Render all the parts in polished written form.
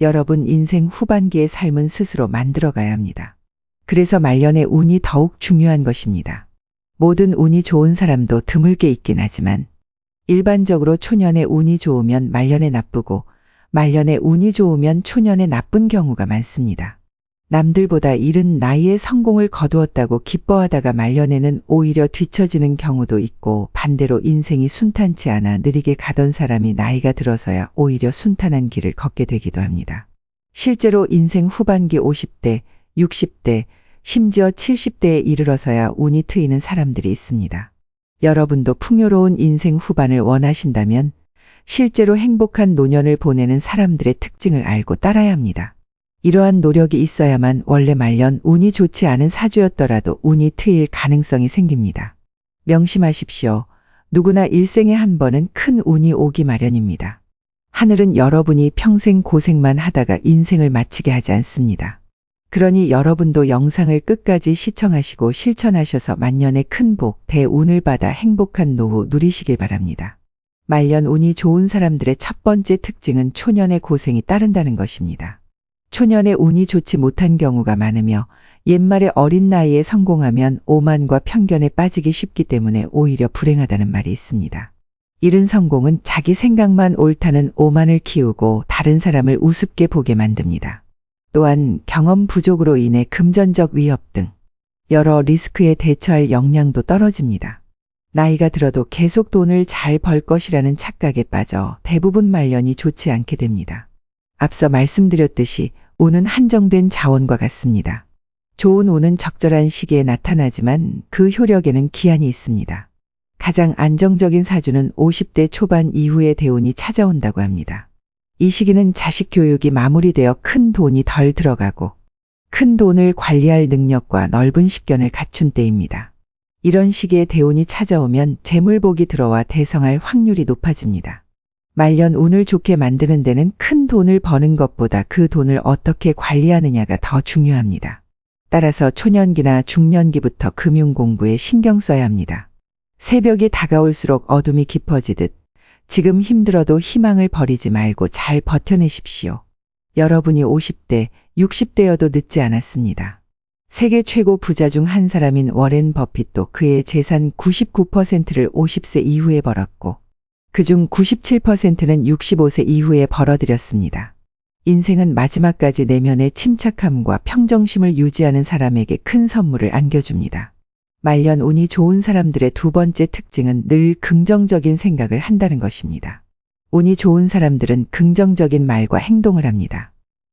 여러분 인생 후반기의 삶은 스스로 만들어가야 합니다. 그래서 말년의 운이 더욱 중요한 것입니다. 모든 운이 좋은 사람도 드물게 있긴 하지만 일반적으로 초년에 운이 좋으면 말년에 나쁘고 말년에 운이 좋으면 초년에 나쁜 경우가 많습니다. 남들보다 이른 나이에 성공을 거두었다고 기뻐하다가 말년에는 오히려 뒤처지는 경우도 있고 반대로 인생이 순탄치 않아 느리게 가던 사람이 나이가 들어서야 오히려 순탄한 길을 걷게 되기도 합니다. 실제로 인생 후반기 50대, 60대, 심지어 70대에 이르러서야 운이 트이는 사람들이 있습니다. 여러분도 풍요로운 인생 후반을 원하신다면 실제로 행복한 노년을 보내는 사람들의 특징을 알고 따라야 합니다. 이러한 노력이 있어야만 원래 말년 운이 좋지 않은 사주였더라도 운이 트일 가능성이 생깁니다. 명심하십시오. 누구나 일생에 한 번은 큰 운이 오기 마련입니다. 하늘은 여러분이 평생 고생만 하다가 인생을 마치게 하지 않습니다. 그러니 여러분도 영상을 끝까지 시청하시고 실천하셔서 만년의 큰 복, 대운을 받아 행복한 노후 누리시길 바랍니다. 말년 운이 좋은 사람들의 첫 번째 특징은 초년의 고생이 따른다는 것입니다. 초년에 운이 좋지 못한 경우가 많으며 옛말에 어린 나이에 성공하면 오만과 편견에 빠지기 쉽기 때문에 오히려 불행하다는 말이 있습니다. 이른 성공은 자기 생각만 옳다는 오만을 키우고 다른 사람을 우습게 보게 만듭니다. 또한 경험 부족으로 인해 금전적 위협 등 여러 리스크에 대처할 역량도 떨어집니다. 나이가 들어도 계속 돈을 잘 벌 것이라는 착각에 빠져 대부분 말년이 좋지 않게 됩니다. 앞서 말씀드렸듯이 운은 한정된 자원과 같습니다. 좋은 운은 적절한 시기에 나타나지만 그 효력에는 기한이 있습니다. 가장 안정적인 사주는 50대 초반 이후에 대운이 찾아온다고 합니다. 이 시기는 자식 교육이 마무리되어 큰 돈이 덜 들어가고 큰 돈을 관리할 능력과 넓은 식견을 갖춘 때입니다. 이런 시기에 대운이 찾아오면 재물복이 들어와 대성할 확률이 높아집니다. 말년 운을 좋게 만드는 데는 큰 돈을 버는 것보다 그 돈을 어떻게 관리하느냐가 더 중요합니다. 따라서 초년기나 중년기부터 금융 공부에 신경 써야 합니다. 새벽이 다가올수록 어둠이 깊어지듯 지금 힘들어도 희망을 버리지 말고 잘 버텨내십시오. 여러분이 50대, 60대여도 늦지 않았습니다. 세계 최고 부자 중 한 사람인 워렌 버핏도 그의 재산 99%를 50세 이후에 벌었고 그중 97%는 65세 이후에 벌어들였습니다. 인생은 마지막까지 내면의 침착함과 평정심을 유지하는 사람에게 큰 선물을 안겨줍니다. 말년 운이 좋은 사람들의 두 번째 특징은 늘 긍정적인 생각을 한다는 것입니다. 운이 좋은 사람들은 긍정적인 말과 행동을 합니다.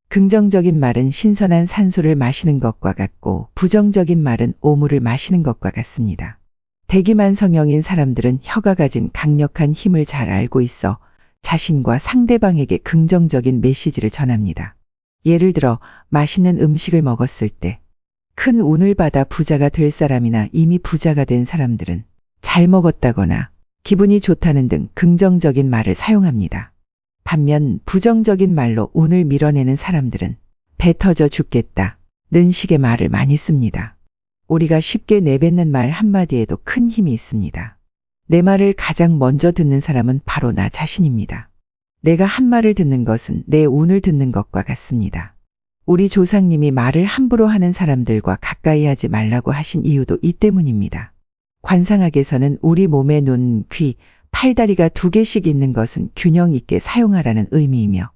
긍정적인 말은 신선한 산소를 마시는 것과 같고 부정적인 말은 오물을 마시는 것과 같습니다. 대기만 성형인 사람들은 혀가 가진 강력한 힘을 잘 알고 있어 자신과 상대방에게 긍정적인 메시지를 전합니다. 예를 들어 맛있는 음식을 먹었을 때 큰 운을 받아 부자가 될 사람이나 이미 부자가 된 사람들은 잘 먹었다거나 기분이 좋다는 등 긍정적인 말을 사용합니다. 반면 부정적인 말로 운을 밀어내는 사람들은 배 터져 죽겠다 는 식의 말을 많이 씁니다. 우리가 쉽게 내뱉는 말 한마디에도 큰 힘이 있습니다. 내 말을 가장 먼저 듣는 사람은 바로 나 자신입니다. 내가 한 말을 듣는 것은 내 운을 듣는 것과 같습니다. 우리 조상님이 말을 함부로 하는 사람들과 가까이 하지 말라고 하신 이유도 이 때문입니다. 관상학에서는 우리 몸에 눈, 귀, 팔다리가 두 개씩 있는 것은 균형 있게 사용하라는 의미이며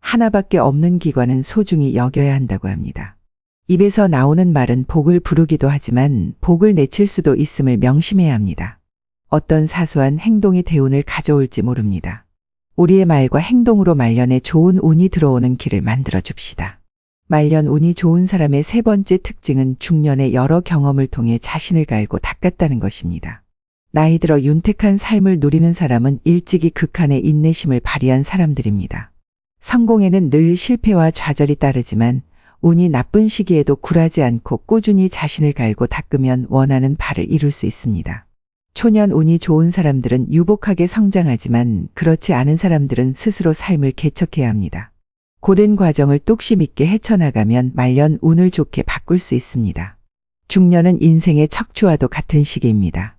하나밖에 없는 기관은 소중히 여겨야 한다고 합니다. 입에서 나오는 말은 복을 부르기도 하지만 복을 내칠 수도 있음을 명심해야 합니다. 어떤 사소한 행동이 대운을 가져올지 모릅니다. 우리의 말과 행동으로 말년에 좋은 운이 들어오는 길을 만들어 줍시다. 말년 운이 좋은 사람의 세 번째 특징은 중년의 여러 경험을 통해 자신을 갈고 닦았다는 것입니다. 나이 들어 윤택한 삶을 누리는 사람은 일찍이 극한의 인내심을 발휘한 사람들입니다. 성공에는 늘 실패와 좌절이 따르지만 운이 나쁜 시기에도 굴하지 않고 꾸준히 자신을 갈고 닦으면 원하는 바를 이룰 수 있습니다. 초년 운이 좋은 사람들은 유복하게 성장하지만 그렇지 않은 사람들은 스스로 삶을 개척해야 합니다. 고된 과정을 뚝심 있게 헤쳐나가면 말년 운을 좋게 바꿀 수 있습니다. 중년은 인생의 척추와도 같은 시기입니다.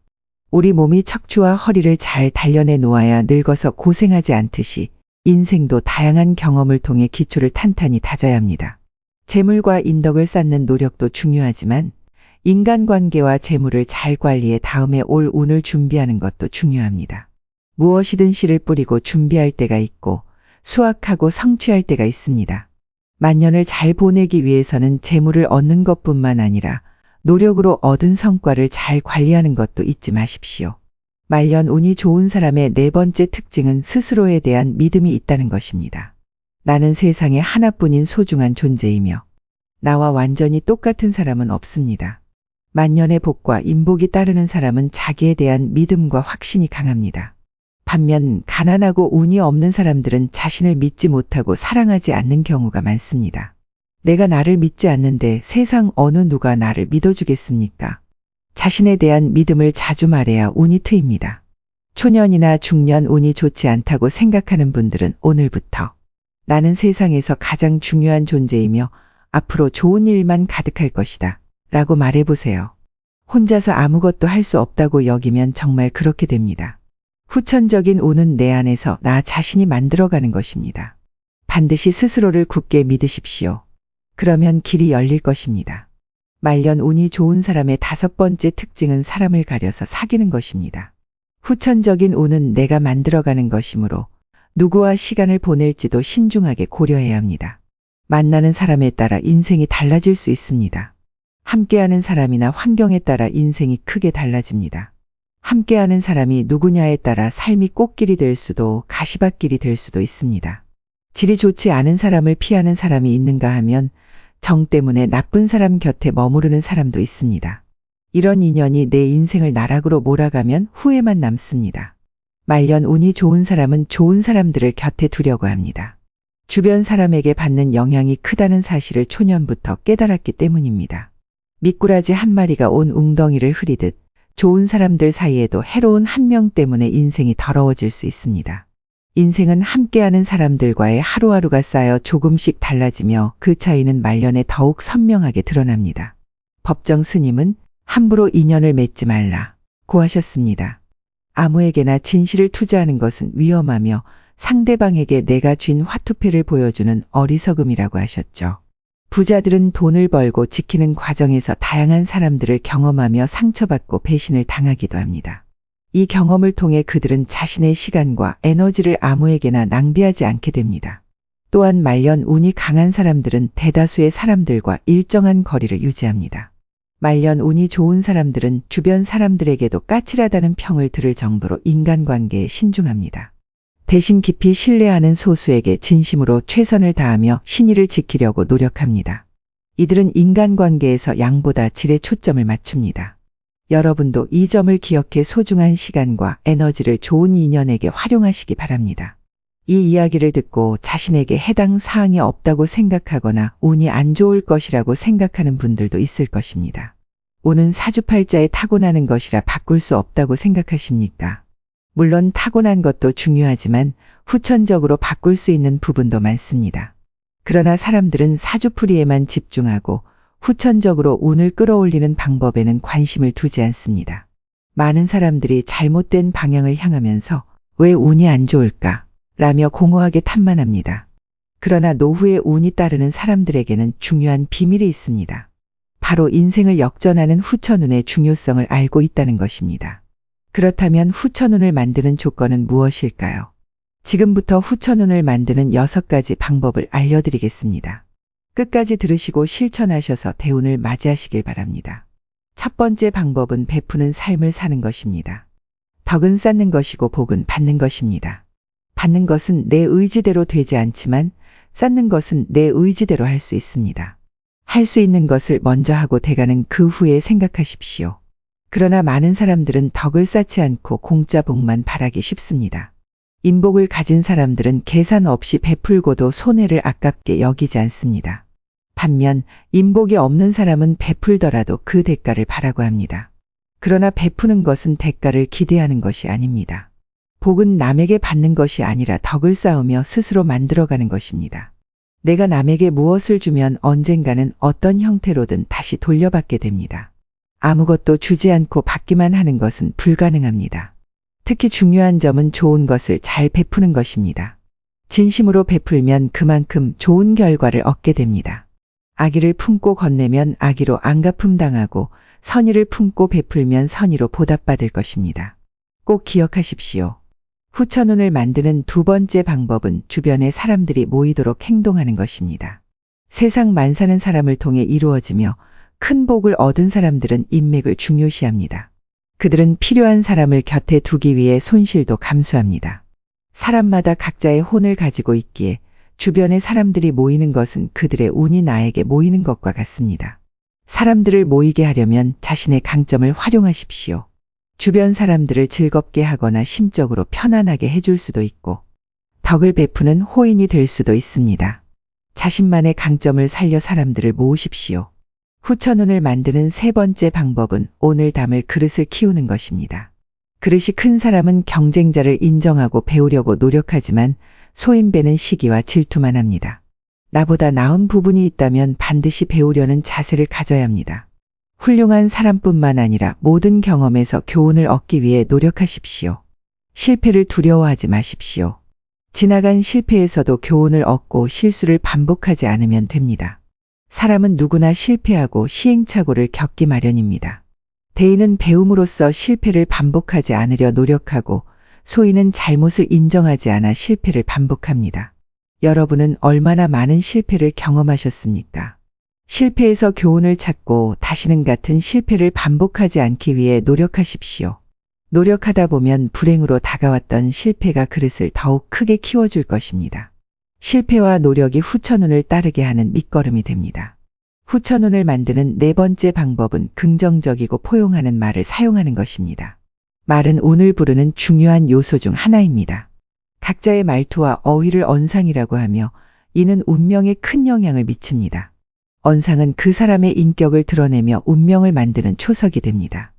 우리 몸이 척추와 허리를 잘 단련해 놓아야 늙어서 고생하지 않듯이 인생도 다양한 경험을 통해 기초를 탄탄히 다져야 합니다. 재물과 인덕을 쌓는 노력도 중요하지만 인간관계와 재물을 잘 관리해 다음에 올 운을 준비하는 것도 중요합니다. 무엇이든 씨를 뿌리고 준비할 때가 있고 수확하고 성취할 때가 있습니다. 만년을 잘 보내기 위해서는 재물을 얻는 것뿐만 아니라 노력으로 얻은 성과를 잘 관리하는 것도 잊지 마십시오. 말년 운이 좋은 사람의 네 번째 특징은 스스로에 대한 믿음이 있다는 것입니다. 나는 세상에 하나뿐인 소중한 존재이며 나와 완전히 똑같은 사람은 없습니다. 만년의 복과 인복이 따르는 사람은 자기에 대한 믿음과 확신이 강합니다. 반면 가난하고 운이 없는 사람들은 자신을 믿지 못하고 사랑하지 않는 경우가 많습니다. 내가 나를 믿지 않는데 세상 어느 누가 나를 믿어주겠습니까? 자신에 대한 믿음을 자주 말해야 운이 트입니다. 초년이나 중년 운이 좋지 않다고 생각하는 분들은 오늘부터 나는 세상에서 가장 중요한 존재이며 앞으로 좋은 일만 가득할 것이다 라고 말해보세요. 혼자서 아무것도 할 수 없다고 여기면 정말 그렇게 됩니다. 후천적인 운은 내 안에서 나 자신이 만들어가는 것입니다. 반드시 스스로를 굳게 믿으십시오. 그러면 길이 열릴 것입니다. 말년 운이 좋은 사람의 다섯 번째 특징은 사람을 가려서 사귀는 것입니다. 후천적인 운은 내가 만들어가는 것이므로 누구와 시간을 보낼지도 신중하게 고려해야 합니다. 만나는 사람에 따라 인생이 달라질 수 있습니다. 함께하는 사람이나 환경에 따라 인생이 크게 달라집니다. 함께하는 사람이 누구냐에 따라 삶이 꽃길이 될 수도 가시밭길이 될 수도 있습니다. 질이 좋지 않은 사람을 피하는 사람이 있는가 하면 정 때문에 나쁜 사람 곁에 머무르는 사람도 있습니다. 이런 인연이 내 인생을 나락으로 몰아가면 후회만 남습니다. 말년 운이 좋은 사람은 좋은 사람들을 곁에 두려고 합니다. 주변 사람에게 받는 영향이 크다는 사실을 초년부터 깨달았기 때문입니다. 미꾸라지 한 마리가 온 웅덩이를 흐리듯 좋은 사람들 사이에도 해로운 한 명 때문에 인생이 더러워질 수 있습니다. 인생은 함께하는 사람들과의 하루하루가 쌓여 조금씩 달라지며 그 차이는 말년에 더욱 선명하게 드러납니다. 법정 스님은 함부로 인연을 맺지 말라고 하셨습니다. 아무에게나 진실을 투자하는 것은 위험하며 상대방에게 내가 쥔 화투패를 보여주는 어리석음이라고 하셨죠. 부자들은 돈을 벌고 지키는 과정에서 다양한 사람들을 경험하며 상처받고 배신을 당하기도 합니다. 이 경험을 통해 그들은 자신의 시간과 에너지를 아무에게나 낭비하지 않게 됩니다. 또한 말년 운이 강한 사람들은 대다수의 사람들과 일정한 거리를 유지합니다. 말년 운이 좋은 사람들은 주변 사람들에게도 까칠하다는 평을 들을 정도로 인간관계에 신중합니다. 대신 깊이 신뢰하는 소수에게 진심으로 최선을 다하며 신의를 지키려고 노력합니다. 이들은 인간관계에서 양보다 질에 초점을 맞춥니다. 여러분도 이 점을 기억해 소중한 시간과 에너지를 좋은 인연에게 활용하시기 바랍니다. 이 이야기를 듣고 자신에게 해당 사항이 없다고 생각하거나 운이 안 좋을 것이라고 생각하는 분들도 있을 것입니다. 운은 사주팔자에 타고나는 것이라 바꿀 수 없다고 생각하십니까? 물론 타고난 것도 중요하지만 후천적으로 바꿀 수 있는 부분도 많습니다. 그러나 사람들은 사주풀이에만 집중하고 후천적으로 운을 끌어올리는 방법에는 관심을 두지 않습니다. 많은 사람들이 잘못된 방향을 향하면서 왜 운이 안 좋을까? 라며 공허하게 탓만합니다. 그러나 노후에 운이 따르는 사람들에게는 중요한 비밀이 있습니다. 바로 인생을 역전하는 후천운의 중요성을 알고 있다는 것입니다. 그렇다면 후천운을 만드는 조건은 무엇일까요? 지금부터 후천운을 만드는 6가지 방법을 알려드리겠습니다. 끝까지 들으시고 실천하셔서 대운을 맞이하시길 바랍니다. 첫 번째 방법은 베푸는 삶을 사는 것입니다. 덕은 쌓는 것이고 복은 받는 것입니다. 받는 것은 내 의지대로 되지 않지만 쌓는 것은 내 의지대로 할 수 있습니다. 할 수 있는 것을 먼저 하고 대가는 그 후에 생각하십시오. 그러나 많은 사람들은 덕을 쌓지 않고 공짜 복만 바라기 쉽습니다. 인복을 가진 사람들은 계산 없이 베풀고도 손해를 아깝게 여기지 않습니다. 반면 인복이 없는 사람은 베풀더라도 그 대가를 바라고 합니다. 그러나 베푸는 것은 대가를 기대하는 것이 아닙니다. 복은 남에게 받는 것이 아니라 덕을 쌓으며 스스로 만들어가는 것입니다. 내가 남에게 무엇을 주면 언젠가는 어떤 형태로든 다시 돌려받게 됩니다. 아무것도 주지 않고 받기만 하는 것은 불가능합니다. 특히 중요한 점은 좋은 것을 잘 베푸는 것입니다. 진심으로 베풀면 그만큼 좋은 결과를 얻게 됩니다. 악의를 품고 건네면 악의로 안갚음당하고 선의를 품고 베풀면 선의로 보답받을 것입니다. 꼭 기억하십시오. 후천운을 만드는 두 번째 방법은 주변에 사람들이 모이도록 행동하는 것입니다. 세상 만사는 사람을 통해 이루어지며 큰 복을 얻은 사람들은 인맥을 중요시합니다. 그들은 필요한 사람을 곁에 두기 위해 손실도 감수합니다. 사람마다 각자의 혼을 가지고 있기에 주변에 사람들이 모이는 것은 그들의 운이 나에게 모이는 것과 같습니다. 사람들을 모이게 하려면 자신의 강점을 활용하십시오. 주변 사람들을 즐겁게 하거나 심적으로 편안하게 해줄 수도 있고 덕을 베푸는 호인이 될 수도 있습니다. 자신만의 강점을 살려 사람들을 모으십시오. 후천운을 만드는 세 번째 방법은 오늘 담을 그릇을 키우는 것입니다. 그릇이 큰 사람은 경쟁자를 인정하고 배우려고 노력하지만 소인배는 시기와 질투만 합니다. 나보다 나은 부분이 있다면 반드시 배우려는 자세를 가져야 합니다. 훌륭한 사람뿐만 아니라 모든 경험에서 교훈을 얻기 위해 노력하십시오. 실패를 두려워하지 마십시오. 지나간 실패에서도 교훈을 얻고 실수를 반복하지 않으면 됩니다. 사람은 누구나 실패하고 시행착오를 겪기 마련입니다. 대인은 배움으로써 실패를 반복하지 않으려 노력하고 소인은 잘못을 인정하지 않아 실패를 반복합니다. 여러분은 얼마나 많은 실패를 경험하셨습니까? 실패에서 교훈을 찾고 다시는 같은 실패를 반복하지 않기 위해 노력하십시오. 노력하다 보면 불행으로 다가왔던 실패가 그릇을 더욱 크게 키워줄 것입니다. 실패와 노력이 후천운을 따르게 하는 밑거름이 됩니다. 후천운을 만드는 네 번째 방법은 긍정적이고 포용하는 말을 사용하는 것입니다. 말은 운을 부르는 중요한 요소 중 하나입니다. 각자의 말투와 어휘를 언상이라고 하며 이는 운명에 큰 영향을 미칩니다. 언상은 그 사람의 인격을 드러내며 운명을 만드는 초석이 됩니다.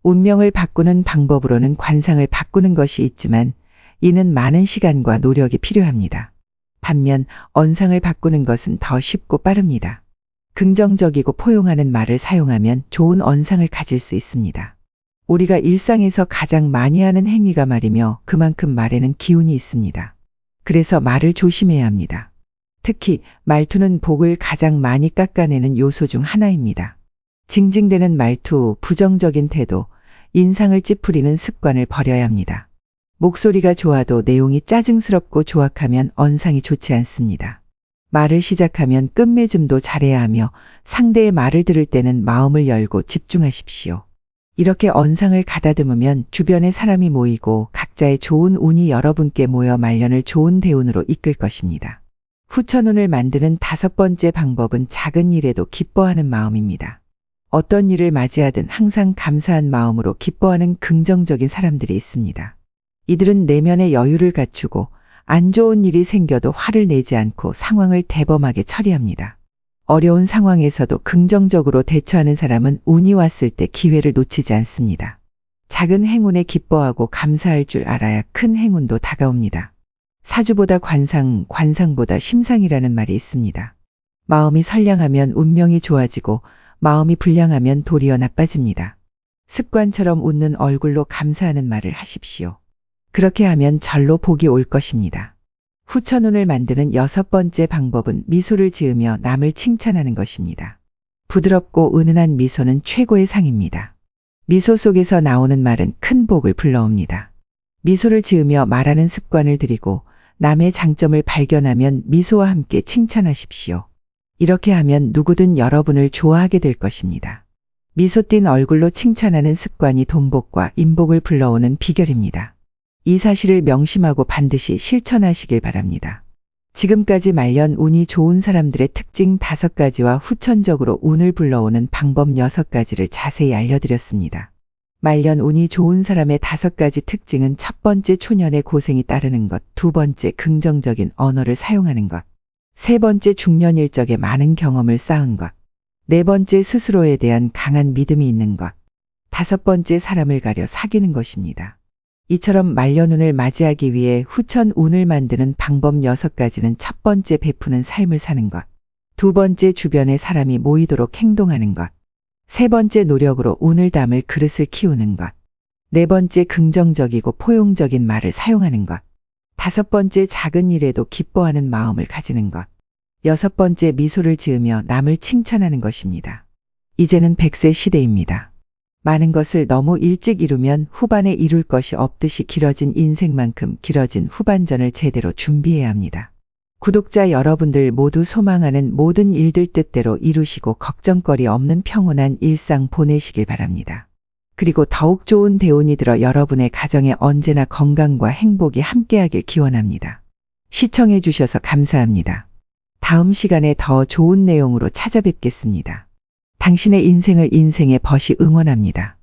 운명을 바꾸는 방법으로는 관상을 바꾸는 것이 있지만 이는 많은 시간과 노력이 필요합니다. 반면 언상을 바꾸는 것은 더 쉽고 빠릅니다. 긍정적이고 포용하는 말을 사용하면 좋은 언상을 가질 수 있습니다. 우리가 일상에서 가장 많이 하는 행위가 말이며 그만큼 말에는 기운이 있습니다. 그래서 말을 조심해야 합니다. 특히 말투는 복을 가장 많이 깎아내는 요소 중 하나입니다. 징징대는 말투, 부정적인 태도, 인상을 찌푸리는 습관을 버려야 합니다. 목소리가 좋아도 내용이 짜증스럽고 조악하면 언상이 좋지 않습니다. 말을 시작하면 끝맺음도 잘해야 하며 상대의 말을 들을 때는 마음을 열고 집중하십시오. 이렇게 언상을 가다듬으면 주변에 사람이 모이고 각자의 좋은 운이 여러분께 모여 말년을 좋은 대운으로 이끌 것입니다. 후천운을 만드는 다섯 번째 방법은 작은 일에도 기뻐하는 마음입니다. 어떤 일을 맞이하든 항상 감사한 마음으로 기뻐하는 긍정적인 사람들이 있습니다. 이들은 내면의 여유를 갖추고 안 좋은 일이 생겨도 화를 내지 않고 상황을 대범하게 처리합니다. 어려운 상황에서도 긍정적으로 대처하는 사람은 운이 왔을 때 기회를 놓치지 않습니다. 작은 행운에 기뻐하고 감사할 줄 알아야 큰 행운도 다가옵니다. 사주보다 관상, 관상보다 심상이라는 말이 있습니다. 마음이 선량하면 운명이 좋아지고 마음이 불량하면 도리어 나빠집니다. 습관처럼 웃는 얼굴로 감사하는 말을 하십시오. 그렇게 하면 절로 복이 올 것입니다. 후천운을 만드는 여섯 번째 방법은 미소를 지으며 남을 칭찬하는 것입니다. 부드럽고 은은한 미소는 최고의 상입니다. 미소 속에서 나오는 말은 큰 복을 불러옵니다. 미소를 지으며 말하는 습관을 들이고 남의 장점을 발견하면 미소와 함께 칭찬하십시오. 이렇게 하면 누구든 여러분을 좋아하게 될 것입니다. 미소 띤 얼굴로 칭찬하는 습관이 돈복과 인복을 불러오는 비결입니다. 이 사실을 명심하고 반드시 실천하시길 바랍니다. 지금까지 말년 운이 좋은 사람들의 특징 5가지와 후천적으로 운을 불러오는 방법 6가지를 자세히 알려드렸습니다. 말년 운이 좋은 사람의 5가지 특징은 첫 번째 초년의 고생이 따르는 것, 두 번째 긍정적인 언어를 사용하는 것, 세 번째 중년 일적에 많은 경험을 쌓은 것, 네 번째 스스로에 대한 강한 믿음이 있는 것, 다섯 번째 사람을 가려 사귀는 것입니다. 이처럼 말년운을 맞이하기 위해 후천 운을 만드는 방법 6가지는 첫 번째 베푸는 삶을 사는 것, 두 번째 주변에 사람이 모이도록 행동하는 것, 세 번째 노력으로 운을 담을 그릇을 키우는 것, 네 번째 긍정적이고 포용적인 말을 사용하는 것, 5번째, 작은 일에도 기뻐하는 마음을 가지는 것. 6번째, 미소를 지으며 남을 칭찬하는 것입니다. 이제는 100세 시대입니다. 많은 것을 너무 일찍 이루면 후반에 이룰 것이 없듯이 길어진 인생만큼 길어진 후반전을 제대로 준비해야 합니다. 구독자 여러분들 모두 소망하는 모든 일들 뜻대로 이루시고 걱정거리 없는 평온한 일상 보내시길 바랍니다. 그리고 더욱 좋은 대운이 들어 여러분의 가정에 언제나 건강과 행복이 함께하길 기원합니다. 시청해 주셔서 감사합니다. 다음 시간에 더 좋은 내용으로 찾아뵙겠습니다. 당신의 인생을 인생의 벗이 응원합니다.